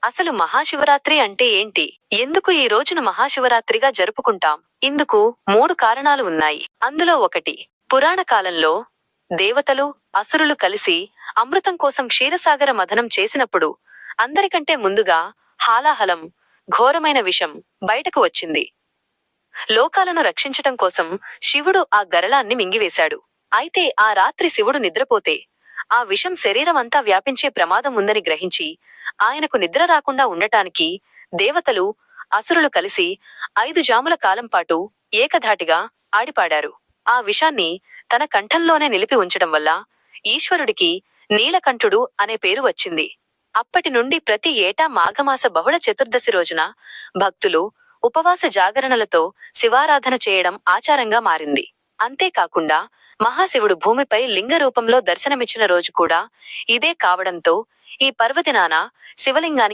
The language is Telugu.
అసలు మహాశివరాత్రి అంటే ఏంటి? ఎందుకు ఈ రోజును మహాశివరాత్రిగా జరుపుకుంటాం? ఇందుకు 3 కారణాలు ఉన్నాయి. అందులో ఒకటి, పురాణ కాలంలో దేవతలు, అసురులు కలిసి అమృతం కోసం క్షీరసాగర మథనం చేసినప్పుడు అందరికంటే ముందుగా హాలాహలం, ఘోరమైన విషం బయటకు వచ్చింది. లోకాలను రక్షించటం కోసం శివుడు ఆ గరళాన్ని మింగివేశాడు. అయితే ఆ రాత్రి శివుడు నిద్రపోతే ఆ విషం శరీరమంతా వ్యాపించే ప్రమాదం ఉందని గ్రహించి ఆయనకు నిద్ర రాకుండా ఉండటానికి దేవతలు, అసురులు కలిసి 5 జాముల కాలం పాటు ఏకధాటిగా ఆడిపాడారు. ఆ విషాన్ని తన కంఠంలోనే నిలిపి ఉంచడం వల్ల ఈశ్వరుడికి నీలకంఠుడు అనే పేరు వచ్చింది. అప్పటి నుండి ప్రతి ఏటా మాఘమాస బహుళ చతుర్దశి రోజున భక్తులు ఉపవాస జాగరణలతో శివారాధన చేయడం ఆచారంగా మారింది. అంతేకాకుండా మహాశివుడు భూమిపై లింగ రూపంలో దర్శనమిచ్చిన రోజు కూడా ఇదే కావడంతో ఈ పర్వదినాన శివలింగానికి